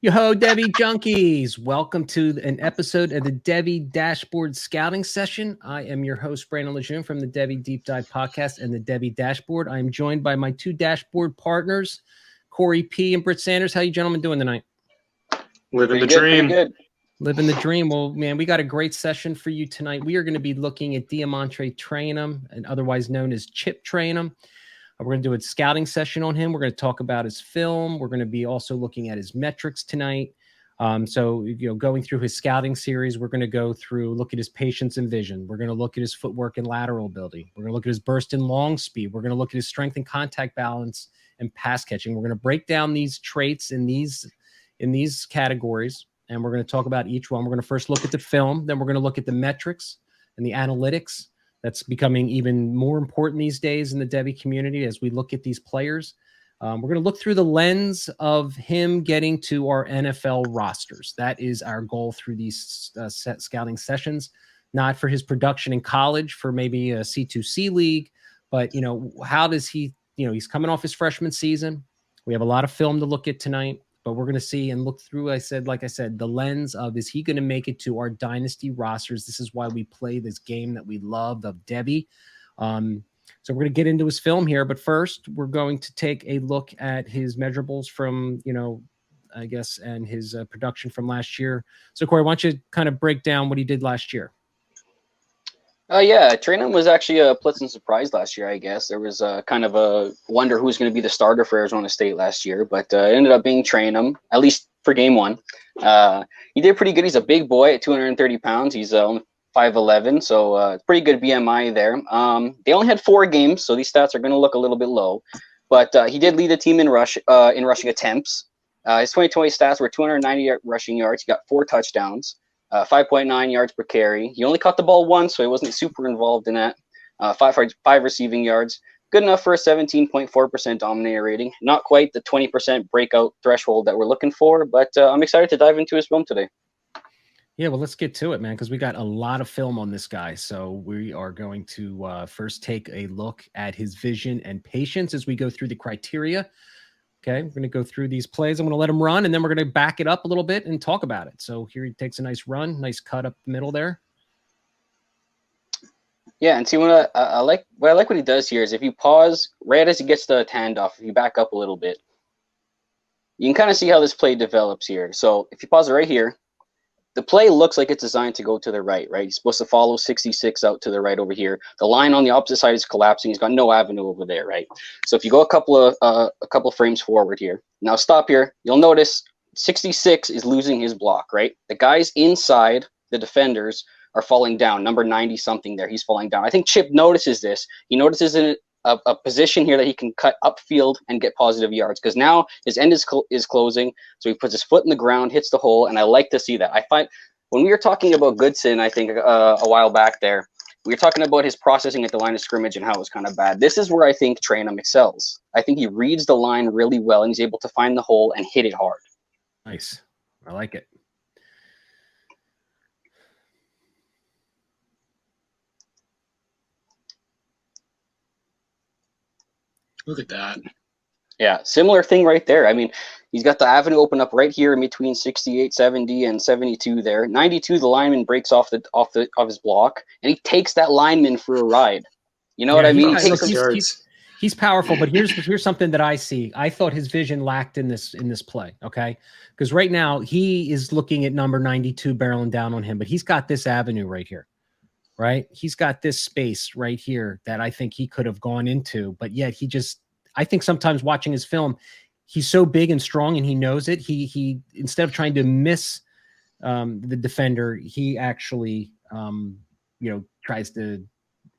Yo, Devy junkies. Welcome to an episode of the Devy Dashboard Scouting Session. I am your host, Brandon Lejeune from the Devy Deep Dive Podcast and the Devy Dashboard. I am joined by my two dashboard partners, Corey P. and Britt Sanders. How you gentlemen doing tonight? Living the dream. Pretty good. Living the dream. Well, man, we got a great session for you tonight. We are going to be looking at DeaMonte Trayanum, and otherwise known as Chip Trayanum. We're going to do a scouting session on him. We're going to talk about his film. We're going to be also looking at his metrics tonight. So, going through his scouting series, we're going to go through, look at his patience and vision. We're going to look at his footwork and lateral ability. We're going to look at his burst and long speed. We're going to look at his strength and contact balance and pass catching. We're going to break down these traits in these categories, and we're going to talk about each one. We're going to first look at the film. Then we're going to look at the metrics and the analytics. That's becoming even more important these days in the Devy community as we look at these players. We're going to look through the lens of him getting to our NFL rosters. That is our goal through these scouting sessions, not for his production in college, for maybe a C2C league, but, how does he, he's coming off his freshman season. We have a lot of film to look at tonight. But we're going to see and look through, like I said, the lens of, is he going to make it to our dynasty rosters? This is why we play this game that we love of Devy. So we're going to get into his film here. But first, we're going to take a look at his measurables from, and his production from last year. So, Corey, why don't you kind of break down what he did last year? Trayanum was actually a pleasant surprise last year, I guess. There was kind of a wonder who's going to be the starter for Arizona State last year, but it ended up being Trayanum, at least for game one. He did pretty good. He's a big boy at 230 pounds. He's only 5'11", so pretty good BMI there. They only had 4 games, so these stats are going to look a little bit low, but he did lead the team in rushing attempts. His 2020 stats were 290 rushing yards. He got 4 touchdowns. 5.9 yards per carry. He only caught the ball once, so he wasn't super involved in that. 5 receiving yards. Good enough for a 17.4% dominator rating. Not quite the 20% breakout threshold that we're looking for, but I'm excited to dive into his film today. Yeah, well, let's get to it, man, because we got a lot of film on this guy. So we are going to first take a look at his vision and patience as we go through the criteria. Okay, we're going to go through these plays. I'm going to let him run, and then we're going to back it up a little bit and talk about it. So here he takes a nice run, nice cut up the middle there. Yeah, and see, what I like what he does here is if you pause right as he gets the handoff, if you back up a little bit, you can kind of see how this play develops here. So if you pause it right here, the play looks like it's designed to go to the right, right? He's supposed to follow 66 out to the right over here. The line on the opposite side is collapsing. He's got no avenue over there, right? So if you go a couple of frames forward here, now stop here, you'll notice 66 is losing his block, right? The guys inside the defenders are falling down. Number 90 something there, he's falling down. I think Chip notices this. He notices a position here that he can cut upfield and get positive yards, because now his end is closing, so he puts his foot in the ground, hits the hole, and I like to see that. I find when we were talking about Goodson, I think a while back there, we were talking about his processing at the line of scrimmage and how it was kind of bad. This is where I think Trayanum excels. I think he reads the line really well, and he's able to find the hole and hit it hard. Nice. I like it. Look at that. Yeah, similar thing right there. I mean, he's got the avenue open up right here in between 68, 70, and 72 there. 92, the lineman breaks off his block, and he takes that lineman for a ride. You know what I mean? He's powerful, but here's something that I see. I thought his vision lacked in this play, okay? Because right now he is looking at number 92 barreling down on him, but he's got this avenue right here. Right? He's got this space right here that I think he could have gone into, but yet I think sometimes watching his film, he's so big and strong and he knows it. He instead of trying to miss the defender, he actually, tries to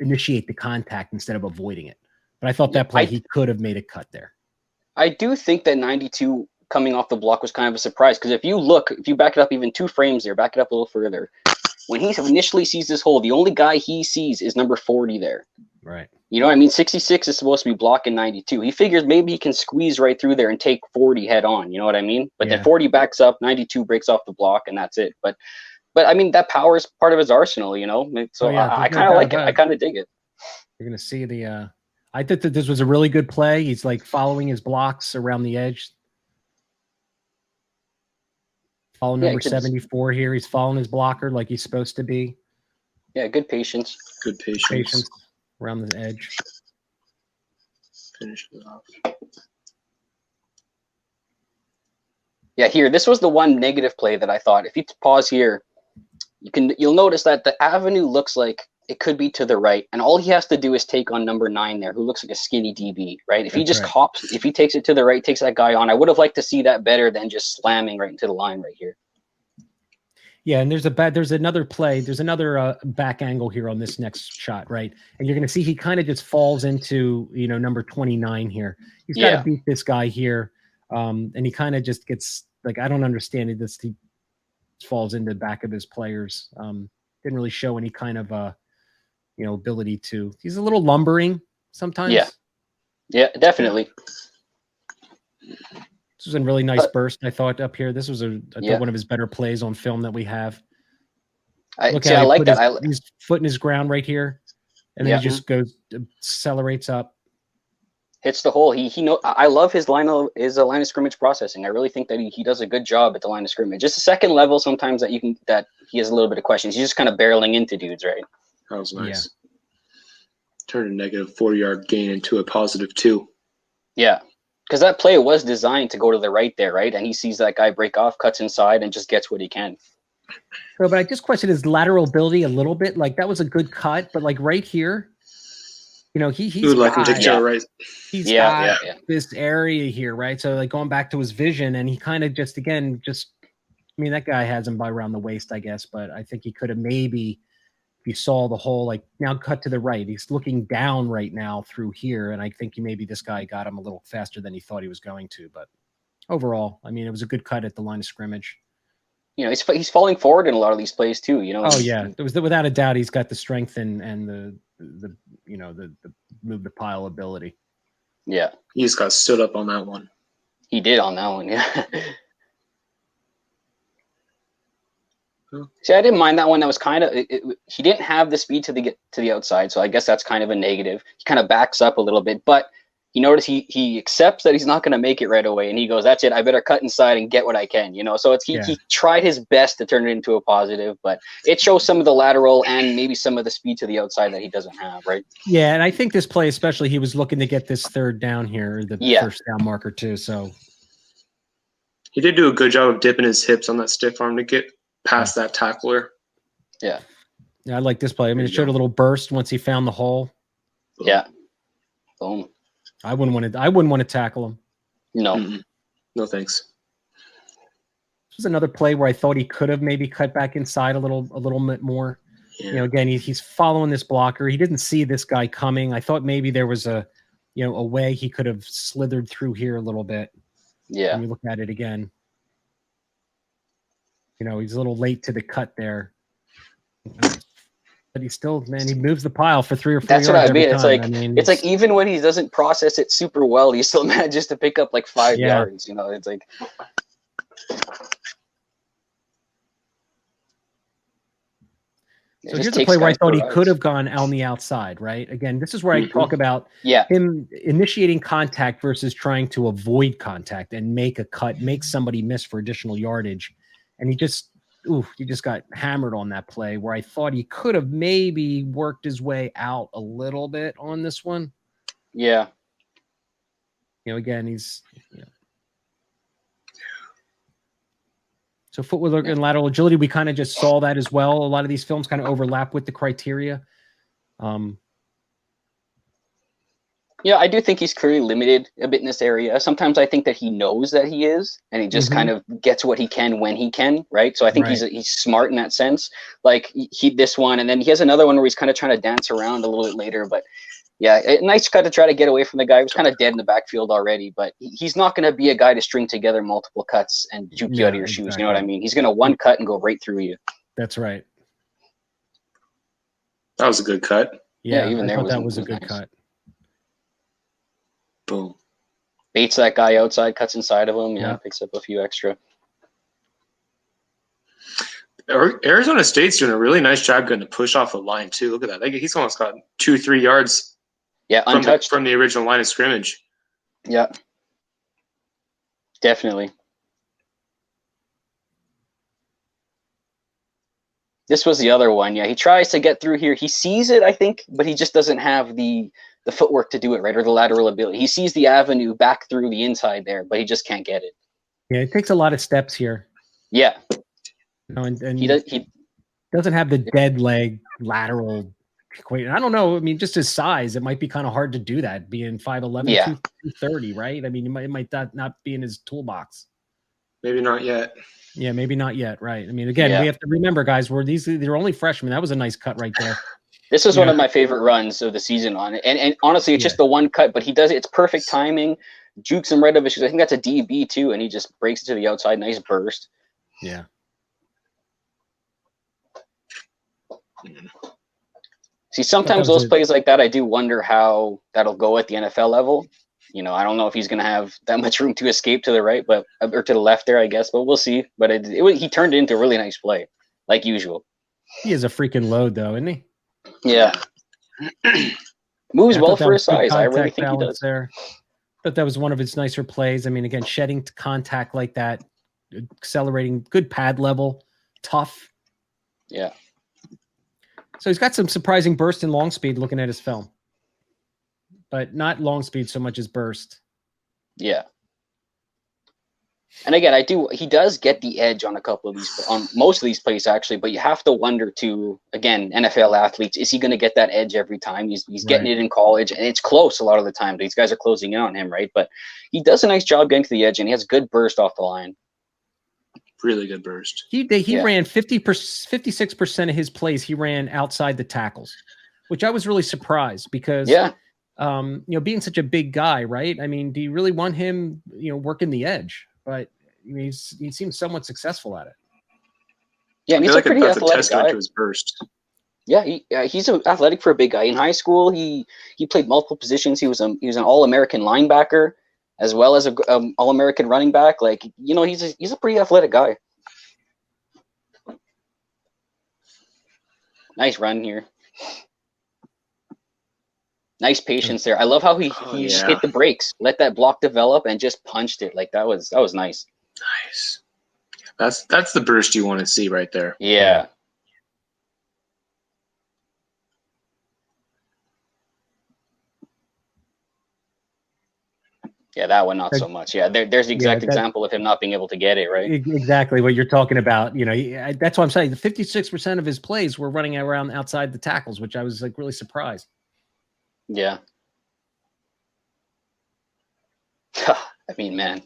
initiate the contact instead of avoiding it. But I thought that play, he could have made a cut there. I do think that 92 coming off the block was kind of a surprise, because if you back it up even 2 frames there, back it up a little further, when he initially sees this hole, the only guy he sees is number 40 there. Right. You know what I mean? 66 is supposed to be blocking 92. He figures maybe he can squeeze right through there and take 40 head on. You know what I mean? But then 40 backs up, 92 breaks off the block, and that's it. But I mean, that power is part of his arsenal, you know? So I kind of like it. I kind of dig it. You're going to see I thought that this was a really good play. He's like following his blocks around the edge. Follow Yeah, number 74 here. He's following his blocker like he's supposed to be. Yeah, good patience. Good patience. Patience around the edge. Finish it off. Yeah, here, this was the one negative play that I thought. If you pause here, you'll notice that the avenue looks like it could be to the right, and all he has to do is take on number 9 there, who looks like a skinny DB, right? If he just hops, if he takes it to the right, takes that guy on, I would have liked to see that better than just slamming right into the line right here. Yeah, and there's another play. There's another back angle here on this next shot, right? And you're going to see he kind of just falls into, number 29 here. He's got to beat this guy here. And he kind of just gets, like, I don't understand it. He falls into the back of his players. Didn't really show any kind of, ability to. He's a little lumbering sometimes. Yeah, definitely. This was a really nice burst, I thought, up here. This was one of his better plays on film that we have. I like that. He's foot in his ground right here, and then he just goes, accelerates up, hits the hole. I love his line of scrimmage processing. I really think that he does a good job at the line of scrimmage. Just a second level sometimes that he has a little bit of questions. He's just kind of barreling into dudes, right? That was nice. Yeah. Turn a negative 4-yard gain into a positive 2. Yeah. Because that play was designed to go to the right there, right? And he sees that guy break off, cuts inside, and just gets what he can. So, but I just question his lateral ability a little bit. Like, that was a good cut, but like right here, he's got this area here, right? So like going back to his vision, and he kind of that guy has him by around the waist, I guess, but I think he could have maybe, if you saw the whole, like, now cut to the right, he's looking down right now through here, and I think maybe this guy got him a little faster than he thought he was going to. But overall, I mean, it was a good cut at the line of scrimmage. He's falling forward in a lot of these plays too. Oh yeah, it was without a doubt he's got the strength and the move the pile ability. Yeah, he just got stood up on that one. He did on that one, yeah. See, I didn't mind that one. That was kind of he didn't have the speed to the outside, so I guess that's kind of a negative. He kind of backs up a little bit, but you notice he accepts that he's not going to make it right away, and he goes, "That's it. I better cut inside and get what I can." So he tried his best to turn it into a positive, but it shows some of the lateral and maybe some of the speed to the outside that he doesn't have, right? Yeah, and I think this play especially, he was looking to get this third down here, the first down marker too. So he did do a good job of dipping his hips on that stiff arm to get past that tackler. Yeah, I like this play. I mean, it showed a little burst once he found the hole. Yeah, boom. I wouldn't want to tackle him. No. Mm-hmm. No thanks. This was another play where I thought he could have maybe cut back inside a little bit more. Yeah. Again, he's following this blocker. He didn't see this guy coming. I thought maybe there was a way he could have slithered through here a little bit. Yeah. When you look at it again. He's a little late to the cut there. But he still, he moves the pile for 3 or 4 yards. That's what I mean. It's like even when he doesn't process it super well, he still manages to pick up like 5 yards. It's like. So here's the play where I thought he could have gone on the outside, right? Again, this is where I talk about him initiating contact versus trying to avoid contact and make a cut, make somebody miss for additional yardage. And he just got hammered on that play where I thought he could have maybe worked his way out a little bit on this one. Yeah. Again, he's so footwork and lateral agility, we kind of just saw that as well. A lot of these films kind of overlap with the criteria. I do think he's clearly limited a bit in this area. Sometimes I think that he knows that he is, and he just kind of gets what he can when he can, right? So I think he's smart in that sense. Like this one, and then he has another one where he's kind of trying to dance around a little bit later. But nice cut to try to get away from the guy. He was kind of dead in the backfield already, but he's not going to be a guy to string together multiple cuts and juke you out of your shoes. You know what I mean? He's going to one cut and go right through you. That's right. That was a good cut. Yeah, even there that was a good cut. Boom. Baits that guy outside, cuts inside of him. Yeah, picks up a few extra. Arizona State's doing a really nice job getting the push off the line too. Look at that. He's almost got 2-3 yards. Yeah, untouched from the original line of scrimmage. Yeah, definitely. This was the other one. Yeah, he tries to get through here. He sees it, I think, but he just doesn't have the footwork to do it, right? Or the lateral ability. He sees the avenue back through the inside there, but he just can't get it. Yeah, it takes a lot of steps here. Yeah. You know, and He doesn't have the dead leg lateral equation. I don't know. I mean, just his size, it might be kind of hard to do that, being 5'11", Yeah. 230, right? I mean, it might not be in his toolbox. Maybe not yet. Yeah, maybe not yet, right? I mean, again, we have to remember, guys, they're only freshmen. That was a nice cut right there. This was one of my favorite runs of the season on it. And honestly, it's just the one cut, but he does it. It's perfect timing. Jukes him right of his shoes. I think that's a DB too, and he just breaks it to the outside. Nice burst. Yeah. See, sometimes those plays like that, I do wonder how that'll go at the NFL level. You know, I don't know if he's going to have that much room to escape to the right, or to the left there, I guess. But we'll see. But he turned it into a really nice play, like usual. He is a freaking load, though, isn't he? Yeah. Moves well for his size. I really think he does. There. But that was one of his nicer plays. I mean, again, shedding to contact like that, accelerating, good pad level, tough. Yeah. So he's got some surprising burst and long speed looking at his film. But not long speed so much as burst. Yeah. And again, he does get the edge on a couple of these, on most of these plays actually, but you have to wonder too, again, NFL athletes, is he going to get that edge every time? He's getting it in college, and it's close a lot of the time. These guys are closing in on him, right? But he does a nice job getting to the edge, and he has good burst off the line. Really good burst. He ran 56% of his plays. He ran outside the tackles, which I was really surprised because, being such a big guy, right? I mean, do you really want him, working the edge? But he seems somewhat successful at it. Yeah, and he's a pretty athletic guy. To his burst. Yeah, he's athletic for a big guy. In high school, he played multiple positions. He was an All-American linebacker as well as a All-American running back. Like, he's a pretty athletic guy. Nice run here. Nice patience there. I love how he just hit the brakes, let that block develop, and just punched it. Like that was nice. Nice. That's the burst you want to see right there. Yeah. Yeah, that one not so much. Yeah, there's the exact example of him not being able to get it, right? Exactly what you're talking about. That's what I'm saying. The 56% of his plays were running around outside the tackles, which I was like really surprised. Yeah. I mean, man,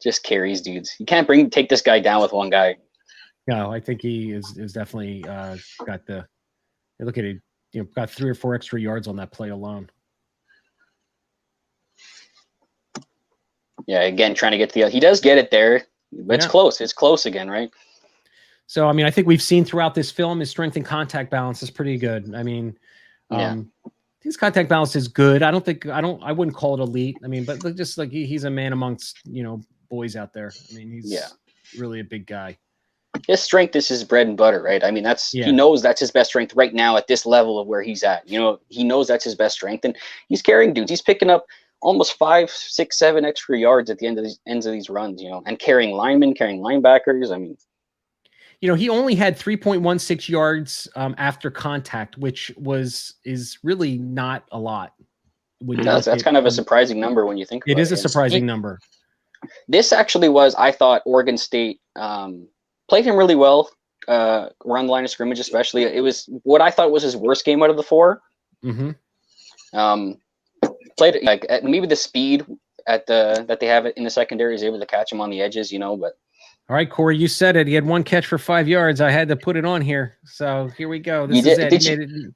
just carries dudes. You can't take this guy down with one guy. No, I think he is definitely got the. Look at it, got 3 or 4 extra yards on that play alone. Yeah, again, trying to get to he does get it there, but it's close. It's close again, right? So, I mean, I think we've seen throughout this film his strength and contact balance is pretty good. I mean, his contact balance is good. I wouldn't call it elite. I mean, but just like he's a man amongst, boys out there. I mean, he's really a big guy. His strength is his bread and butter, right? I mean, he knows that's his best strength right now at this level of where he's at. He knows that's his best strength, and he's carrying dudes. He's picking up almost 5, 6, 7 extra yards at the ends of these runs, and carrying linemen, carrying linebackers. I mean, he only had 3.16 yards after contact, which is really not a lot. That's kind of a surprising number when you think about it. It is a surprising number. This actually was, I thought, Oregon State played him really well around the line of scrimmage, especially. It was what I thought was his worst game out of the 4. Mm-hmm. Played like maybe the speed that they have in the secondary is able to catch him on the edges, but. All right, Corey, you said it. He had 1 catch for 5 yards. I had to put it on here. So here we go. This is it.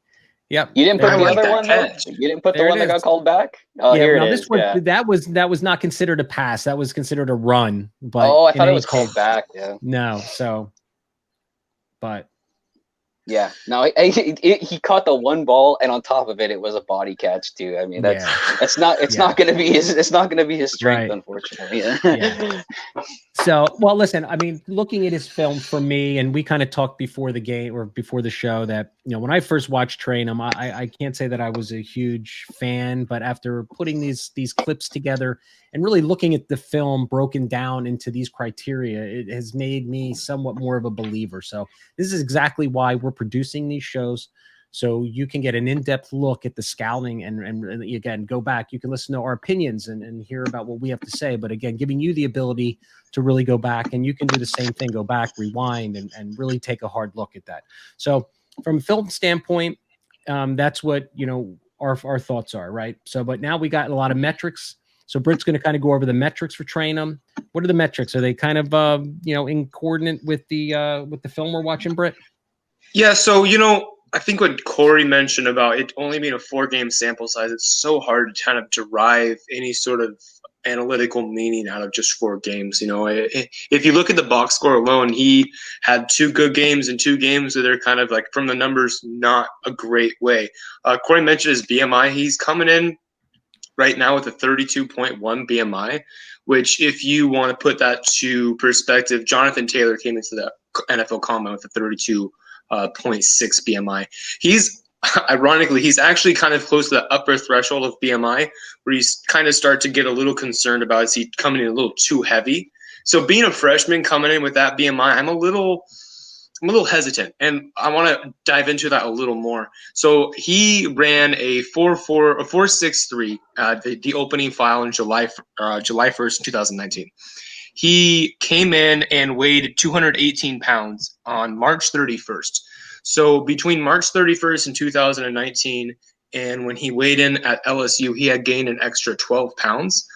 Yep. You didn't put the other one, though? You didn't put the one that got called back? Oh, here it is. That was not considered a pass. That was considered a run. But I thought it was called back. Yeah. No. So, but. Yeah. No, he caught the one ball, and on top of it, it was a body catch too. I mean, it's not going to be his strength, right. Unfortunately. Yeah. So, well, listen, I mean, looking at his film for me, and we kind of talked before the game or before the show that, when I first watched Trayanum, I can't say that I was a huge fan, but after putting these clips together and really looking at the film broken down into these criteria, it has made me somewhat more of a believer. So this is exactly why we're producing these shows. So you can get an in-depth look at the scouting and again, go back. You can listen to our opinions and hear about what we have to say. But again, giving you the ability to really go back, and you can do the same thing, go back, rewind, and really take a hard look at that. So from a film standpoint, that's what, our thoughts are, right? So, but now we got a lot of metrics. So Britt's going to kind of go over the metrics for Trayanum. What are the metrics? Are they kind of, in coordinate with the film we're watching, Britt? Yeah. So, I think what Corey mentioned about it only being a 4-game sample size, it's so hard to kind of derive any sort of analytical meaning out of just 4 games. If you look at the box score alone, he had 2 good games and 2 games that are kind of like, from the numbers, not a great way. Corey mentioned his BMI. He's coming in right now with a 32.1 BMI, which, if you want to put that to perspective, Jonathan Taylor came into the NFL Combine with a 32.6 BMI. Ironically, he's actually kind of close to the upper threshold of BMI, where you kind of start to get a little concerned about, is he coming in a little too heavy? So being a freshman coming in with that BMI, I'm a little hesitant, and I want to dive into that a little more. So he ran a 4.63, the opening file in July 1st, 2019. He came in and weighed 218 pounds on March 31st. So between March 31st in 2019 and when he weighed in at LSU, he had gained an extra 12 pounds.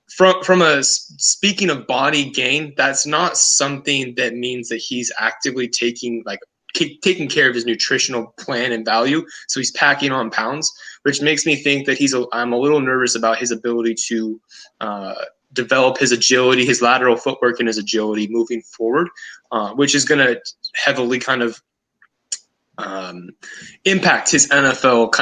Speaking of body gain, that's not something that means that he's actively taking care of his nutritional plan and value. So he's packing on pounds, which makes me think that I'm a little nervous about his ability to develop his agility, his lateral footwork, and his agility moving forward, which is going to heavily kind of impact his NFL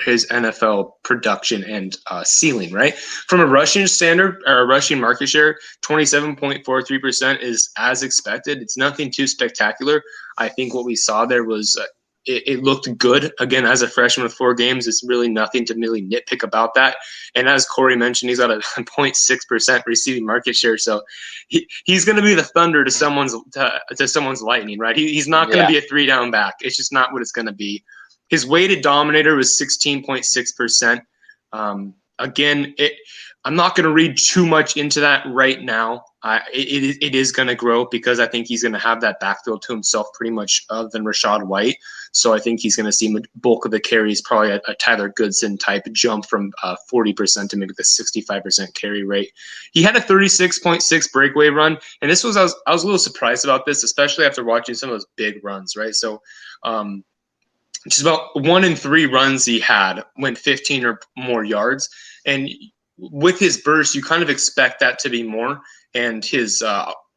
his NFL production and ceiling, right? From a rushing standard, or a rushing market share, 27.43% is as expected. It's nothing too spectacular. I think what we saw there was it looked good. Again, as a freshman with 4 games, it's really nothing to really nitpick about that. And as Corey mentioned, he's got a 0.6% receiving market share. So he's going to be the thunder to someone's lightning, right? He's not going to be a 3-down back. It's just not what it's going to be. His weighted dominator was 16.6%. Again, I'm not going to read too much into that right now. It is going to grow, because I think he's going to have that backfield to himself pretty much other than Rachaad White. So I think he's going to see bulk of the carries, probably a Tyler Goodson type jump from 40% to maybe the 65% carry rate. He had a 36.6 breakaway run, and I was a little surprised about this, especially after watching some of those big runs, right? So just about 1 in 3 runs he had went 15 or more yards, and with his burst, you kind of expect that to be more. And his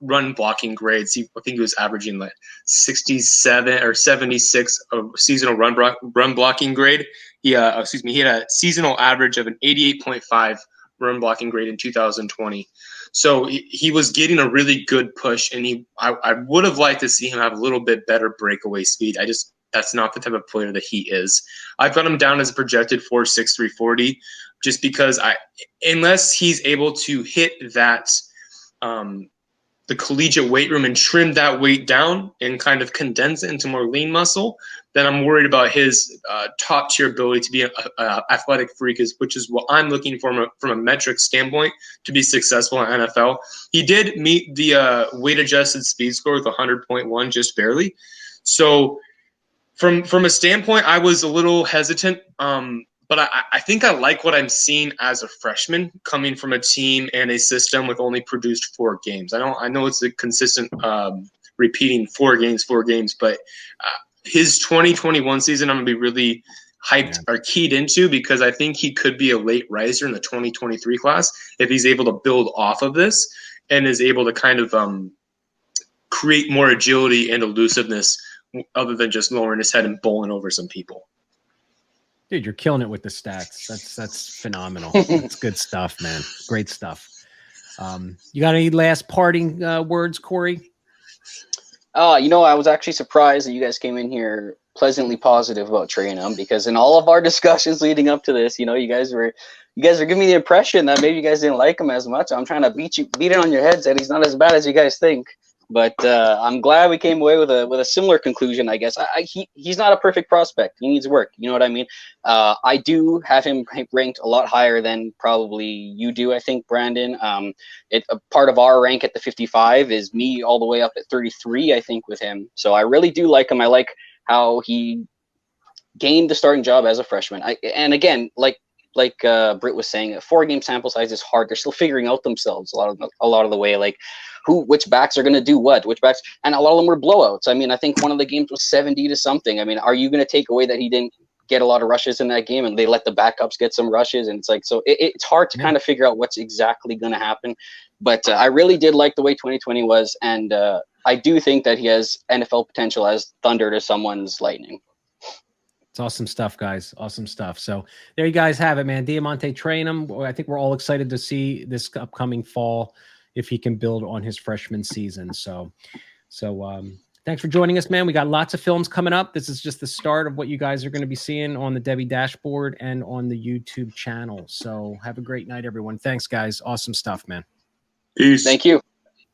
run blocking grades, I think he was averaging like 67 or 76 of seasonal run blocking grade. He had a seasonal average of an 88.5 run blocking grade in 2020. So he was getting a really good push, and I would have liked to see him have a little bit better breakaway speed. That's not the type of player that he is. I've got him down as a projected 4.63 40, just because unless he's able to hit that the collegiate weight room and trim that weight down and kind of condense it into more lean muscle, then I'm worried about his top tier ability to be an athletic freak, which is what I'm looking for from a metric standpoint to be successful in NFL. He did meet the weight adjusted speed score with 100.1, just barely. So from a standpoint, I was a little hesitant, but I think I like what I'm seeing as a freshman coming from a team and a system with only produced 4 games. I know it's a consistent repeating 4 games, but his 2021 season I'm going to be really hyped or keyed into, because I think he could be a late riser in the 2023 class if he's able to build off of this and is able to kind of create more agility and elusiveness other than just lowering his head and bowling over some people. Dude, you're killing it with the stats. That's phenomenal. That's good stuff, man. Great stuff. You got any last parting words, Corey? I was actually surprised that you guys came in here pleasantly positive about Trayanum, because in all of our discussions leading up to this, you guys were giving me the impression that maybe you guys didn't like him as much. I'm trying to beat it on your heads that he's not as bad as you guys think. But I'm glad we came away with a similar conclusion, I guess. He's not a perfect prospect. He needs work. You know what I mean? I do have him ranked a lot higher than probably you do, I think, Brandon. A part of our rank at the 55 is me all the way up at 33, I think, with him. So I really do like him. I like how he gained the starting job as a freshman. And again, like Britt was saying, a 4-game sample size is hard. They're still figuring out themselves a lot of the way, like which backs are going to do which backs, and a lot of them were blowouts. I mean, I think one of the games was 70 to something. I mean, are you going to take away that he didn't get a lot of rushes in that game and they let the backups get some rushes? And it's like, so it's hard to kind of figure out what's exactly going to happen. But I really did like the way 2020 was, and I do think that he has NFL potential as thunder to someone's lightning. It's awesome stuff, guys. Awesome stuff. So there you guys have it, man. DeaMonte Trayanum. I think we're all excited to see this upcoming fall if he can build on his freshman season. So thanks for joining us, man. We got lots of films coming up. This is just the start of what you guys are going to be seeing on the Devy dashboard and on the YouTube channel. So have a great night, everyone. Thanks, guys. Awesome stuff, man. Peace. Thank you.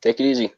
Take it easy.